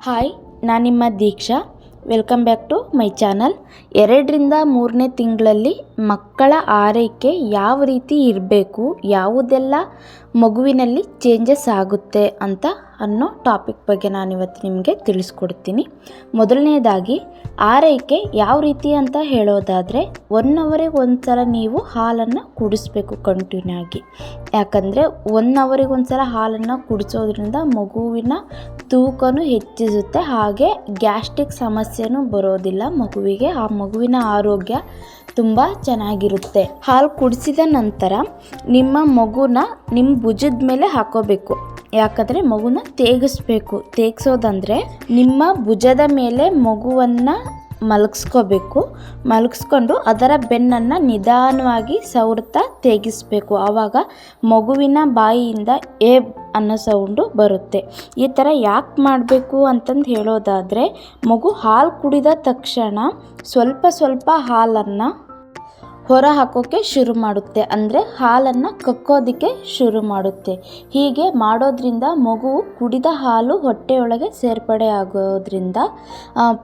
Hi, ನಾನು ನಿಮ್ಮ Deeksha. Welcome back to my channel. 2ರಿಂದ 3ನೇ ತಿಂಗಳಲ್ಲಿ ಮಕ್ಕಳ ಆರೈಕೆ ಯಾವ ರೀತಿ ಇರಬೇಕು, ಯಾವುದೆಲ್ಲ ಮಗುವಿನಲ್ಲಿ ಚೇಂಜಸ್ ಆಗುತ್ತೆ ಅಂತ ಅನ್ನೋ ಟಾಪಿಕ್ ಬಗ್ಗೆ ನಾನಿವತ್ತು ನಿಮಗೆ ತಿಳಿಸ್ಕೊಡ್ತೀನಿ. ಮೊದಲನೇದಾಗಿ ಆರೈಕೆ ಯಾವ ರೀತಿ ಅಂತ ಹೇಳೋದಾದರೆ 1 ಅವರಿಗೆ ಒಂದು ಸಲ ನೀವು ಹಾಲನ್ನು ಕುಡಿಸ್ಬೇಕು ಕಂಟಿನ್ಯೂ ಆಗಿ. ಯಾಕಂದರೆ 1 ಅವರಿಗೆ ಒಂದು ಸಲ ಹಾಲನ್ನು ಕುಡಿಸೋದ್ರಿಂದ ಮಗುವಿನ ತೂಕನೂ ಹೆಚ್ಚಿಸುತ್ತೆ, ಹಾಗೆ ಗ್ಯಾಸ್ಟ್ರಿಕ್ ಸಮಸ್ಯೆನೂ ಬರೋದಿಲ್ಲ ಮಗುವಿಗೆ. ಆ ಮಗುವಿನ ಆರೋಗ್ಯ ತುಂಬ ಚೆನ್ನಾಗಿರುತ್ತೆ. ಹಾಲು ಕುಡಿಸಿದ ನಂತರ ನಿಮ್ಮ ಮಗುನ ನಿಮ್ಮ ಭುಜದ ಮೇಲೆ ಹಾಕೋಬೇಕು. ಯಾಕಂದರೆ ಮಗುನ ತೇಗಿಸ್ಬೇಕು. ತೇಗಿಸೋದಂದರೆ ನಿಮ್ಮ ಭುಜದ ಮೇಲೆ ಮಗುವನ್ನು ಮಲಗಿಸ್ಕೊಂಡು ಅದರ ಬೆನ್ನನ್ನು ನಿಧಾನವಾಗಿ ಸವರ್ತಾ ತೇಗಿಸ್ಬೇಕು. ಆವಾಗ ಮಗುವಿನ ಬಾಯಿಯಿಂದ ಏಬ್ ಅನ್ನೋ ಸೌಂಡು ಬರುತ್ತೆ. ಈ ಥರ ಯಾಕೆ ಮಾಡಬೇಕು ಅಂತಂದು ಹೇಳೋದಾದರೆ, ಮಗು ಹಾಲು ಕುಡಿದ ತಕ್ಷಣ ಸ್ವಲ್ಪ ಹಾಲನ್ನು ಹೊರ ಹಾಕೋಕ್ಕೆ ಶುರು ಮಾಡುತ್ತೆ, ಅಂದರೆ ಹಾಲನ್ನು ಕಕ್ಕೋದಕ್ಕೆ ಶುರು ಮಾಡುತ್ತೆ. ಹೀಗೆ ಮಾಡೋದ್ರಿಂದ ಮಗು ಕುಡಿದ ಹಾಲು ಹೊಟ್ಟೆಯೊಳಗೆ ಸೇರ್ಪಡೆ ಆಗೋದ್ರಿಂದ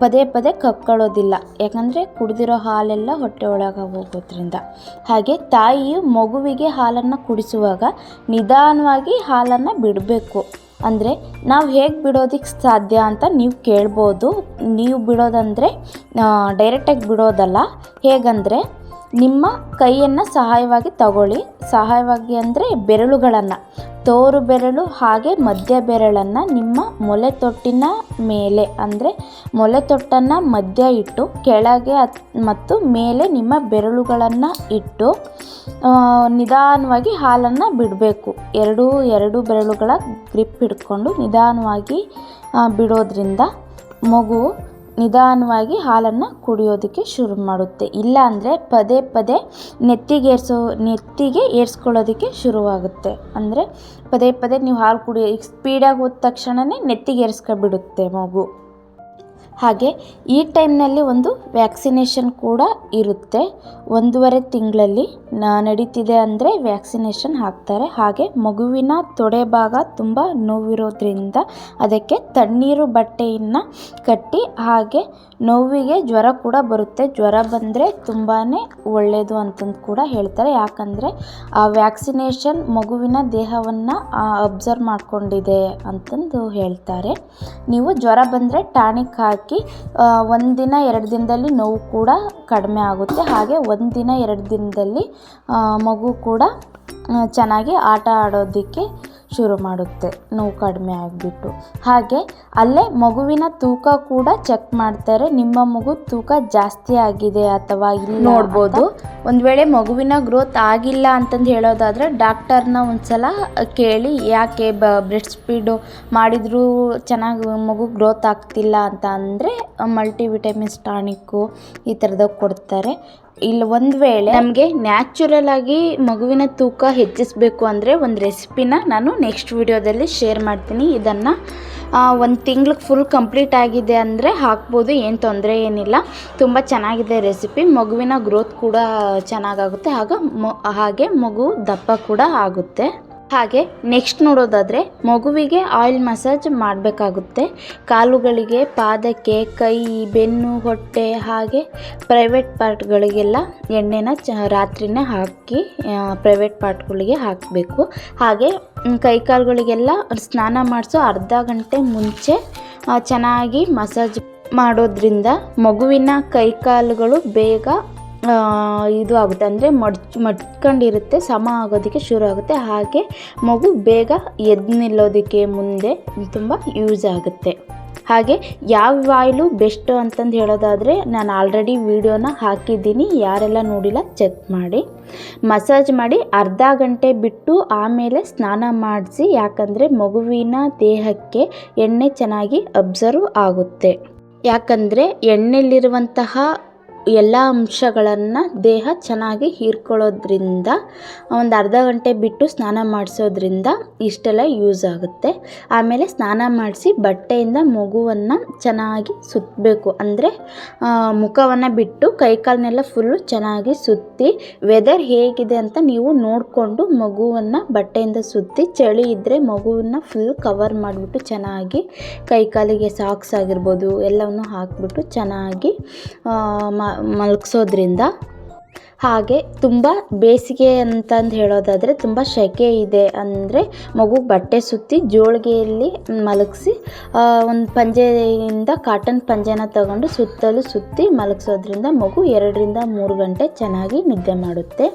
ಪದೇ ಕಕ್ಕೊಳ್ಳೋದಿಲ್ಲ. ಯಾಕಂದರೆ ಕುಡಿದಿರೋ ಹಾಲೆಲ್ಲ ಹೊಟ್ಟೆ ಒಳಗೆ ಹೋಗೋದ್ರಿಂದ. ಹಾಗೆ ತಾಯಿಯು ಮಗುವಿಗೆ ಹಾಲನ್ನು ಕುಡಿಸುವಾಗ ನಿಧಾನವಾಗಿ ಹಾಲನ್ನು ಬಿಡಬೇಕು. ಅಂದರೆ ನಾವು ಹೇಗೆ ಬಿಡೋದಕ್ಕೆ ಸಾಧ್ಯ ಅಂತ ನೀವು ಕೇಳ್ಬೋದು. ನೀವು ಬಿಡೋದಂದರೆ ಡೈರೆಕ್ಟಾಗಿ ಬಿಡೋದಲ್ಲ. ಹೇಗಂದರೆ ನಿಮ್ಮ ಕೈಯನ್ನು ಸಹಾಯವಾಗಿ ತಗೊಳ್ಳಿ. ಸಹಾಯವಾಗಿ ಅಂದರೆ ಬೆರಳುಗಳನ್ನು, ತೋರು ಬೆರಳು ಹಾಗೆ ಮಧ್ಯ ಬೆರಳನ್ನು ನಿಮ್ಮ ಮೊಲೆ ತೊಟ್ಟಿನ ಮೇಲೆ, ಅಂದರೆ ಮೊಲೆ ತೊಟ್ಟನ್ನು ಮಧ್ಯ ಇಟ್ಟು ಕೆಳಗೆ ಮತ್ತು ಮೇಲೆ ನಿಮ್ಮ ಬೆರಳುಗಳನ್ನು ಇಟ್ಟು ನಿಧಾನವಾಗಿ ಹಾಲನ್ನು ಬಿಡಬೇಕು. ಎರಡು ಬೆರಳುಗಳ ಗ್ರಿಪ್ ಹಿಡ್ಕೊಂಡು ನಿಧಾನವಾಗಿ ಬಿಡೋದ್ರಿಂದ ಮಗು ನಿಧಾನವಾಗಿ ಹಾಲನ್ನು ಕುಡಿಯೋದಕ್ಕೆ ಶುರು ಮಾಡುತ್ತೆ. ಇಲ್ಲ ಅಂದರೆ ಪದೇ ನೆತ್ತಿಗೆ ಏರಿಸ್ಕೊಳ್ಳೋದಕ್ಕೆ ಶುರುವಾಗುತ್ತೆ. ಅಂದರೆ ಪದೇ ನೀವು ಹಾಲು ಸ್ಪೀಡಾಗಿ ಹೋದ ತಕ್ಷಣವೇ ನೆತ್ತಿಗೆ ಏರಿಸ್ಕೊಬಿಡುತ್ತೆ ಮಗು. ಹಾಗೆ ಈ ಟೈಮ್ನಲ್ಲಿ ಒಂದು ವ್ಯಾಕ್ಸಿನೇಷನ್ ಕೂಡ ಇರುತ್ತೆ. 1.5 ತಿಂಗಳಲ್ಲಿ ನಡೀತಿದೆ ಅಂದರೆ ವ್ಯಾಕ್ಸಿನೇಷನ್ ಹಾಕ್ತಾರೆ. ಹಾಗೆ ಮಗುವಿನ ತೊಡೆ ಭಾಗ ತುಂಬ ನೋವಿರೋದ್ರಿಂದ ಅದಕ್ಕೆ ತಣ್ಣೀರು ಬಟ್ಟೆಯನ್ನು ಕಟ್ಟಿ, ಹಾಗೆ ನೋವಿಗೆ ಜ್ವರ ಕೂಡ ಬರುತ್ತೆ. ಜ್ವರ ಬಂದರೆ ತುಂಬಾ ಒಳ್ಳೆಯದು ಅಂತಂದು ಕೂಡ ಹೇಳ್ತಾರೆ. ಯಾಕಂದರೆ ಆ ವ್ಯಾಕ್ಸಿನೇಷನ್ ಮಗುವಿನ ದೇಹವನ್ನು ಅಬ್ಸರ್ವ್ ಮಾಡ್ಕೊಂಡಿದೆ ಅಂತಂದು ಹೇಳ್ತಾರೆ. ನೀವು ಜ್ವರ ಬಂದರೆ ಟಾನಿಕ್ ಹಾಕಿ 1 ದಿನ 2 ದಿನದಲ್ಲಿ ನೋವು ಕೂಡ ಕಡಿಮೆ ಆಗುತ್ತೆ. ಹಾಗೆ 1 ದಿನ 2 ದಿನದಲ್ಲಿ ಮಗು ಕೂಡ ಚೆನ್ನಾಗಿ ಆಟ ಆಡೋದಕ್ಕೆ ಶುರು ಮಾಡುತ್ತೆ, ನೋವು ಕಡಿಮೆ ಆಗಿಬಿಟ್ಟು. ಹಾಗೆ ಅಲ್ಲೇ ಮಗುವಿನ ತೂಕ ಕೂಡ ಚೆಕ್ ಮಾಡ್ತಾರೆ. ನಿಮ್ಮ ಮಗು ತೂಕ ಜಾಸ್ತಿ ಆಗಿದೆ ಅಥವಾ ಇಲ್ಲ ನೋಡ್ಬೋದು. ಒಂದು ವೇಳೆ ಮಗುವಿನ ಗ್ರೋತ್ ಆಗಿಲ್ಲ ಅಂತಂದು ಹೇಳೋದಾದರೆ ಡಾಕ್ಟರ್ನ ಒಂದ್ಸಲ ಕೇಳಿ, ಯಾಕೆ ಬ್ರೆಸ್ಟ್ ಫೀಡು ಮಾಡಿದರೂ ಚೆನ್ನಾಗಿ ಮಗು ಗ್ರೋತ್ ಆಗ್ತಿಲ್ಲ ಅಂತ ಅಂದರೆ ಮಲ್ಟಿವಿಟಮಿನ್ಸ್ ಟಾನಿಕ್ಕು ಈ ಥರದ್ದು ಕೊಡ್ತಾರೆ. ಇಲ್ಲ ಒಂದು ವೇಳೆ ನಮಗೆ ನ್ಯಾಚುರಲ್ ಆಗಿ ಮಗುವಿನ ತೂಕ ಹೆಚ್ಚಿಸಬೇಕು ಅಂದರೆ ಒಂದು ರೆಸಿಪಿನ ನಾನು ನೆಕ್ಸ್ಟ್ ವಿಡಿಯೋದಲ್ಲಿ ಶೇರ್ ಮಾಡ್ತೀನಿ. ಇದನ್ನು 1 ತಿಂಗ್ಳಿಗೆ ಫುಲ್ ಕಂಪ್ಲೀಟ್ ಆಗಿದೆ ಅಂದರೆ ಹಾಕ್ಬೋದು, ಏನು ತೊಂದರೆ ಏನಿಲ್ಲ. ತುಂಬ ಚೆನ್ನಾಗಿದೆ ರೆಸಿಪಿ. ಮಗುವಿನ ಗ್ರೋತ್ ಕೂಡ ಚೆನ್ನಾಗಾಗುತ್ತೆ, ಹಾಗೆ ಮಗು ದಪ್ಪ ಕೂಡ ಆಗುತ್ತೆ. ಹಾಗೆ ನೆಕ್ಸ್ಟ್ ನೋಡೋದಾದರೆ ಮಗುವಿಗೆ ಆಯಿಲ್ ಮಸಾಜ್ ಮಾಡಬೇಕಾಗುತ್ತೆ. ಕಾಲುಗಳಿಗೆ, ಪಾದಕ್ಕೆ, ಕೈ, ಬೆನ್ನು, ಹೊಟ್ಟೆ ಹಾಗೆ ಪ್ರೈವೇಟ್ ಪಾರ್ಟ್ಗಳಿಗೆಲ್ಲ ಎಣ್ಣೆನ ರಾತ್ರಿನೇ ಹಾಕಿ ಪ್ರೈವೇಟ್ ಪಾರ್ಟ್ಗಳಿಗೆ ಹಾಕಬೇಕು. ಹಾಗೆ ಕೈಕಾಲುಗಳಿಗೆಲ್ಲ ಸ್ನಾನ ಮಾಡಿಸೋ ಅರ್ಧ ಗಂಟೆ ಮುಂಚೆ ಚೆನ್ನಾಗಿ ಮಸಾಜ್ ಮಾಡೋದ್ರಿಂದ ಮಗುವಿನ ಕೈಕಾಲುಗಳು ಬೇಗ ಇದು ಆಗುತ್ತೆ, ಅಂದರೆ ಮಡ್ಕೊಂಡಿರುತ್ತೆ, ಸಮ ಆಗೋದಕ್ಕೆ ಶುರು ಆಗುತ್ತೆ. ಹಾಗೆ ಮಗು ಬೇಗ ಎದ್ದು ನಿಲ್ಲೋದಕ್ಕೆ ಮುಂದೆ ತುಂಬ ಯೂಸ್ ಆಗುತ್ತೆ. ಹಾಗೆ ಯಾವ ಆಯಿಲು ಬೆಸ್ಟು ಅಂತಂದು ಹೇಳೋದಾದರೆ ನಾನು ಆಲ್ರೆಡಿ ವಿಡಿಯೋನ ಹಾಕಿದ್ದೀನಿ, ಯಾರೆಲ್ಲ ನೋಡಿಲ್ಲ ಚೆಕ್ ಮಾಡಿ. ಮಸಾಜ್ ಮಾಡಿ ಅರ್ಧ ಗಂಟೆ ಬಿಟ್ಟು ಆಮೇಲೆ ಸ್ನಾನ ಮಾಡಿಸಿ. ಯಾಕಂದರೆ ಮಗುವಿನ ದೇಹಕ್ಕೆ ಎಣ್ಣೆ ಚೆನ್ನಾಗಿ ಅಬ್ಸರ್ವ್ ಆಗುತ್ತೆ. ಯಾಕಂದರೆ ಎಣ್ಣೆಲಿರುವಂತಹ ಎಲ್ಲ ಅಂಶಗಳನ್ನು ದೇಹ ಚೆನ್ನಾಗಿ ಹೀರ್ಕೊಳ್ಳೋದ್ರಿಂದ ಒಂದು ಅರ್ಧ ಗಂಟೆ ಬಿಟ್ಟು ಸ್ನಾನ ಮಾಡಿಸೋದ್ರಿಂದ ಇಷ್ಟೆಲ್ಲ ಯೂಸ್ ಆಗುತ್ತೆ. ಆಮೇಲೆ ಸ್ನಾನ ಮಾಡಿಸಿ ಬಟ್ಟೆಯಿಂದ ಮಗುವನ್ನು ಚೆನ್ನಾಗಿ ಸುತ್ತಬೇಕು. ಅಂದರೆ ಮುಖವನ್ನು ಬಿಟ್ಟು ಕೈಕಾಲನ್ನೆಲ್ಲ ಫುಲ್ಲು ಚೆನ್ನಾಗಿ ಸುತ್ತಿ ವೆದರ್ ಹೇಗಿದೆ ಅಂತ ನೀವು ನೋಡಿಕೊಂಡು ಮಗುವನ್ನು ಬಟ್ಟೆಯಿಂದ ಸುತ್ತಿ, ಚಳಿ ಇದ್ದರೆ ಮಗುವನ್ನು ಫುಲ್ ಕವರ್ ಮಾಡಿಬಿಟ್ಟು ಚೆನ್ನಾಗಿ ಕೈಕಾಲಿಗೆ ಸಾಕ್ಸ್ ಆಗಿರ್ಬೋದು ಎಲ್ಲವನ್ನು ಹಾಕಿಬಿಟ್ಟು ಚೆನ್ನಾಗಿ ಮಲಗಿಸೋದ್ರಿಂದ, ಹಾಗೆ ತುಂಬ ಬೇಸಿಗೆ ಅಂತಂದು ಹೇಳೋದಾದರೆ ತುಂಬ ಸೆಕೆ ಇದೆ ಅಂದರೆ ಮಗು ಬಟ್ಟೆ ಸುತ್ತಿ ಜೋಳಿಗೆಯಲ್ಲಿ ಮಲಗಿಸಿ ಒಂದು ಪಂಜೆಯಿಂದ ಕಾಟನ್ ಪಂಜೆನ ತಗೊಂಡು ಸುತ್ತಲೂ ಸುತ್ತಿ ಮಲಗಿಸೋದ್ರಿಂದ ಮಗು 2 ರಿಂದ 3 ಗಂಟೆ ಚೆನ್ನಾಗಿ ನಿದ್ದೆ ಮಾಡುತ್ತೆ.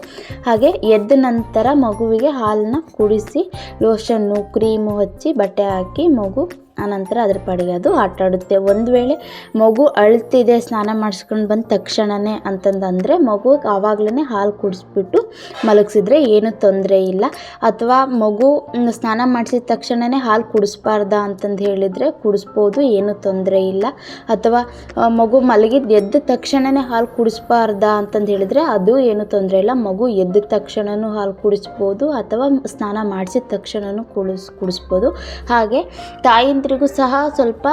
ಹಾಗೆ ಎದ್ದ ನಂತರ ಮಗುವಿಗೆ ಹಾಲನ್ನ ಕುಡಿಸಿ ಲೋಷನ್ನು ಕ್ರೀಮು ಹಚ್ಚಿ ಬಟ್ಟೆ ಹಾಕಿ ಮಗು ಆನಂತರ ಅದ್ರ ಪಾಡಿಗೆ ಅದು ಆಟ ಆಡುತ್ತೆ. ಒಂದು ವೇಳೆ ಮಗು ಅಳ್ತಿದೆ ಸ್ನಾನ ಮಾಡಿಸ್ಕೊಂಡು ಬಂದ ತಕ್ಷಣವೇ ಅಂತಂದರೆ ಮಗುಗೆ ಆವಾಗಲೇ ಹಾಲು ಕುಡಿಸ್ಬಿಟ್ಟು ಮಲಗಿಸಿದ್ರೆ ಏನೂ ತೊಂದರೆ ಇಲ್ಲ. ಅಥವಾ ಮಗು ಸ್ನಾನ ಮಾಡಿಸಿದ ತಕ್ಷಣವೇ ಹಾಲು ಕುಡಿಸ್ಬಾರ್ದ ಅಂತಂದು ಹೇಳಿದರೆ ಕುಡಿಸ್ಬೋದು, ಏನೂ ತೊಂದರೆ ಇಲ್ಲ. ಅಥವಾ ಮಗು ಮಲಗಿದ್ದು ಎದ್ದ ತಕ್ಷಣವೇ ಹಾಲು ಕುಡಿಸ್ಬಾರ್ದ ಅಂತಂದು ಹೇಳಿದರೆ ಅದು ಏನೂ ತೊಂದರೆ ಇಲ್ಲ. ಮಗು ಎದ್ದ ತಕ್ಷಣವೂ ಹಾಲು ಕುಡಿಸ್ಬೋದು ಅಥವಾ ಸ್ನಾನ ಮಾಡಿಸಿದ ತಕ್ಷಣವೂ ಕುಡಿಸ್ಬೋದು. ಹಾಗೆ ತಾಯಿಂದ್ರಿಗೂ ಸಹ ಸ್ವಲ್ಪ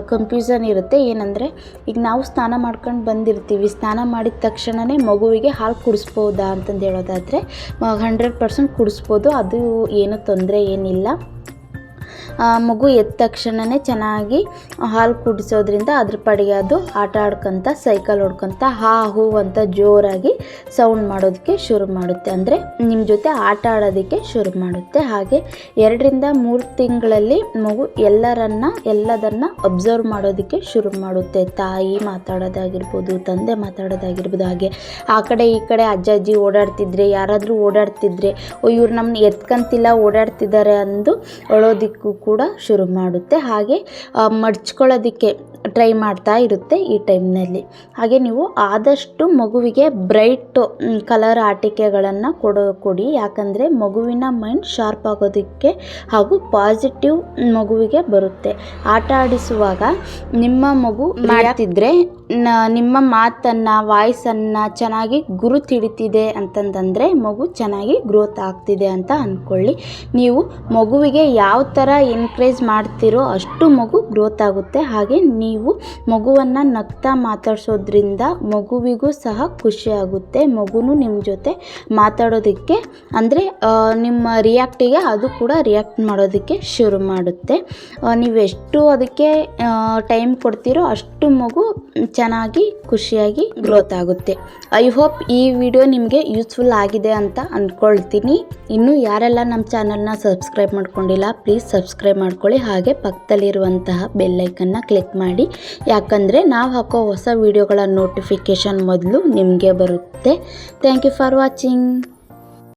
ಕನ್ಫ್ಯೂಷನ್ ಇರುತ್ತೆ. ಏನಂದರೆ ಈಗ ನಾವು ಸ್ನಾನ ಮಾಡ್ಕೊಂಡು ಬಂದಿರ್ತೀವಿ, ಸ್ನಾನ ಮಾಡಿದ ತಕ್ಷಣವೇ ಮಗುವಿಗೆ ಹಾಲು ಕುಡಿಸ್ಬೋದಾ ಅಂತಂದು ಹೇಳೋದಾದರೆ 100% ಕುಡಿಸ್ಬೋದು, ಅದು ಏನು ತೊಂದರೆ ಏನಿಲ್ಲ. ಮಗು ಎದ್ದ ತಕ್ಷಣವೇ ಚೆನ್ನಾಗಿ ಹಾಲು ಕುಡಿಸೋದ್ರಿಂದ ಅದ್ರ ಪಾಡಿಗೆ ಅದು ಆಟ ಆಡ್ಕೊತ ಸೈಕಲ್ ಹೊಡ್ಕೊತ ಹಾ ಹೂ ಅಂತ ಜೋರಾಗಿ ಸೌಂಡ್ ಮಾಡೋದಕ್ಕೆ ಶುರು ಮಾಡುತ್ತೆ. ಅಂದರೆ ನಿಮ್ಮ ಜೊತೆ ಆಟ ಆಡೋದಕ್ಕೆ ಶುರು ಮಾಡುತ್ತೆ. ಹಾಗೆ 2 ರಿಂದ 3 ತಿಂಗಳಲ್ಲಿ ಮಗು ಎಲ್ಲದನ್ನು ಅಬ್ಸರ್ವ್ ಮಾಡೋದಕ್ಕೆ ಶುರು ಮಾಡುತ್ತೆ. ತಾಯಿ ಮಾತಾಡೋದಾಗಿರ್ಬೋದು, ತಂದೆ ಮಾತಾಡೋದಾಗಿರ್ಬೋದು. ಹಾಗೆ ಆ ಕಡೆ ಈ ಕಡೆ ಅಜ್ಜ ಅಜ್ಜಿ ಓಡಾಡ್ತಿದ್ರೆ, ಯಾರಾದರೂ ಓಡಾಡ್ತಿದ್ರೆ ಇವ್ರು ನಮ್ಮನ್ನ ಎತ್ಕೊಂತಿಲ್ಲ ಓಡಾಡ್ತಿದ್ದಾರೆ ಅಂದು ಅಳೋದಕ್ಕೂ ಕೂಡ ಶುರು ಮಾಡುತ್ತೆ. ಹಾಗೆ ಮಡ್ಚ್ಕೊಳ್ಳೋದಕ್ಕೆ ಟ್ರೈ ಮಾಡ್ತಾ ಇರುತ್ತೆ ಈ ಟೈಮ್ನಲ್ಲಿ. ಹಾಗೆ ನೀವು ಆದಷ್ಟು ಮಗುವಿಗೆ ಬ್ರೈಟ್ ಕಲರ್ ಆಟಿಕೆಗಳನ್ನು ಕೊಡಿ. ಯಾಕಂದರೆ ಮಗುವಿನ ಮೈಂಡ್ ಶಾರ್ಪ್ ಆಗೋದಕ್ಕೆ ಹಾಗೂ ಪಾಸಿಟಿವ್ ಮಗುವಿಗೆ ಬರುತ್ತೆ. ಆಟ ಆಡಿಸುವಾಗ ನಿಮ್ಮ ಮಗು ಮಾಡ್ತಿದ್ರೆ ನಿಮ್ಮ ಮಾತನ್ನು ವಾಯ್ಸನ್ನು ಚೆನ್ನಾಗಿ ಗುರುತು ಹಿಡಿತಿದೆ ಅಂತಂದರೆ ಮಗು ಚೆನ್ನಾಗಿ ಗ್ರೋತ್ ಆಗ್ತಿದೆ ಅಂತ ಅಂದ್ಕೊಳ್ಳಿ. ನೀವು ಮಗುವಿಗೆ ಯಾವ ಥರ ಎನ್ಕರೇಜ್ ಮಾಡ್ತೀರೋ ಅಷ್ಟು ಮಗು ಗ್ರೋತ್ ಆಗುತ್ತೆ. ಹಾಗೆ ನೀವು ಮಗುವನ್ನು ನಗ್ತಾ ಮಾತಾಡ್ಸೋದ್ರಿಂದ ಮಗುವಿಗೂ ಸಹ ಖುಷಿ ಆಗುತ್ತೆ. ಮಗುನೂ ನಿಮ್ಮ ಜೊತೆ ಮಾತಾಡೋದಕ್ಕೆ ಅಂದರೆ ನಿಮ್ಮ ರಿಯಾಕ್ಟಿಗೆ ಅದು ಕೂಡ ರಿಯಾಕ್ಟ್ ಮಾಡೋದಕ್ಕೆ ಶುರು ಮಾಡುತ್ತೆ. ನೀವೆಷ್ಟು ಅದಕ್ಕೆ ಟೈಮ್ ಕೊಡ್ತೀರೋ ಅಷ್ಟು ಮಗು ಚೆನ್ನಾಗಿ ಖುಷಿಯಾಗಿ ಗ್ರೋತ್ ಆಗುತ್ತೆ. ಐ ಹೋಪ್ ಈ ವಿಡಿಯೋ ನಿಮಗೆ ಯೂಸ್ಫುಲ್ ಆಗಿದೆ ಅಂತ ಅಂದ್ಕೊಳ್ತೀನಿ. ಇನ್ನೂ ಯಾರೆಲ್ಲ ನಮ್ಮ ಚಾನಲ್ನ ಸಬ್ಸ್ಕ್ರೈಬ್ ಮಾಡ್ಕೊಂಡಿಲ್ಲ ಪ್ಲೀಸ್ ಸಬ್ಸ್ಕ್ರೈಬ್ ಮಾಡ್ಕೊಳ್ಳಿ. ಹಾಗೆ ಪಕ್ಕದಲ್ಲಿರುವಂತಹ ಬೆಲ್ಲೈಕನ್ನ ಕ್ಲಿಕ್ ಮಾಡಿ. ಯಾಕಂದರೆ ನಾವು ಹಾಕೋ ಹೊಸ ವಿಡಿಯೋಗಳ ನೋಟಿಫಿಕೇಷನ್ ಮೊದಲು ನಿಮಗೆ ಬರುತ್ತೆ. Thank you for watching.